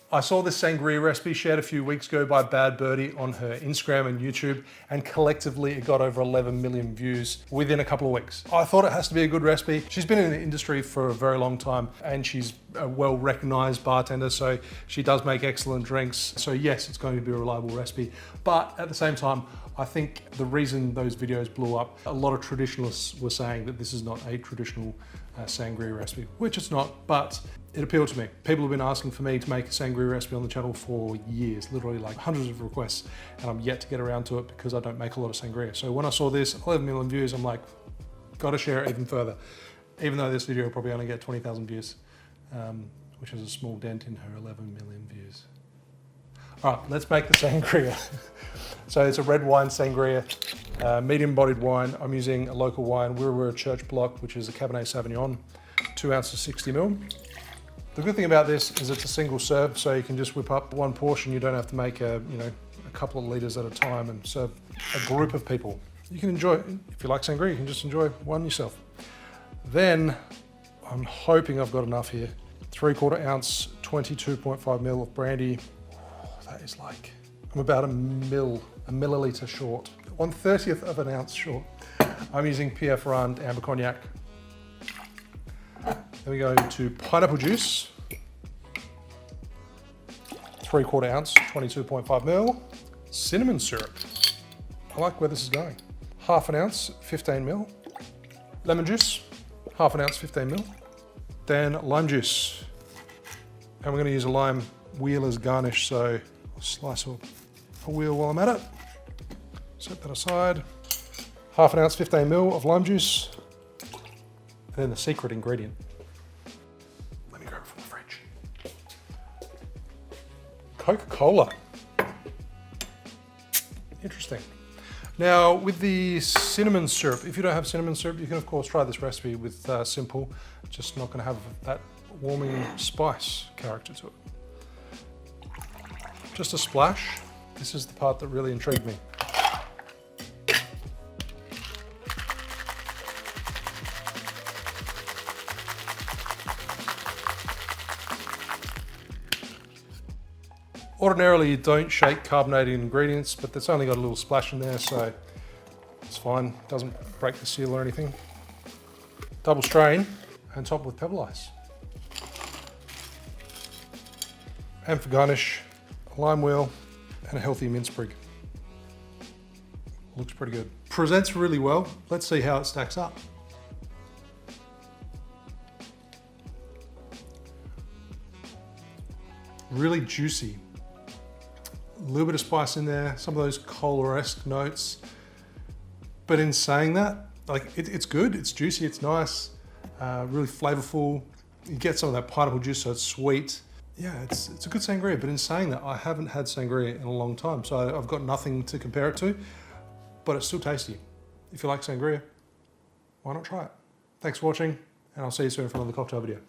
I saw this sangria recipe shared a few weeks ago by Bad Birdie on her Instagram and YouTube, and collectively it got over 11 million views within a couple of weeks. I thought it has to be a good recipe. She's been in the industry for a very long time and she's a well-recognized bartender, so she does make excellent drinks. So yes, it's going to be a reliable recipe, but at the same time, I think the reason those videos blew up, a lot of traditionalists were saying that this is not a traditional sangria recipe, which it's not, but it appealed to me. People have been asking for me to make a sangria recipe on the channel for years, literally like hundreds of requests, and I'm yet to get around to it because I don't make a lot of sangria. So when I saw this, 11 million views, I'm like, gotta share it even further. Even though this video will probably only get 20,000 views, which is a small dent in her 11 million views. All right, let's make the sangria. So it's a red wine sangria, medium-bodied wine. I'm using a local wine, We're Church Block, which is a cabernet sauvignon, 2 ounces, 60 ml. The good thing about this is it's a single serve, so you can just whip up one portion. You don't have to make a couple of liters at a time and serve a group of people. You can enjoy, if you like sangria, you can just enjoy one yourself. Then, I'm hoping I've got enough here. 3/4 ounce, 22.5 ml of brandy. Oh, that is like, I'm about a milliliter short. 1/30th of an ounce short. I'm using PF Rand Amber Cognac. Then we go to pineapple juice. 3/4 ounce, 22.5 ml. Cinnamon syrup. I like where this is going. 1/2 ounce, 15 ml. Lemon juice, 1/2 ounce, 15 ml. Then lime juice. And we're gonna use a lime wheel as garnish, so I'll slice a wheel while I'm at it. Set that aside. 1/2 ounce, 15 ml of lime juice. And then the secret ingredient. Let me grab it from the fridge. Coca Cola. Interesting. Now with the cinnamon syrup, if you don't have cinnamon syrup, you can of course try this recipe with simple, just not gonna have that warming spice character to it. Just a splash. This is the part that really intrigued me. Ordinarily, you don't shake carbonated ingredients, but it's only got a little splash in there, so it's fine. Doesn't break the seal or anything. Double strain and top with pebble ice. And for garnish, a lime wheel and a healthy mint sprig. Looks pretty good. Presents really well. Let's see how it stacks up. Really juicy. A little bit of spice in there, some of those cola-esque notes. But in saying that, like it's good, it's juicy, it's nice, really flavorful. You get some of that pineapple juice, so it's sweet. Yeah, it's a good sangria, but in saying that, I haven't had sangria in a long time, so I've got nothing to compare it to, but it's still tasty. If you like sangria, why not try it? Thanks for watching, and I'll see you soon for another cocktail video.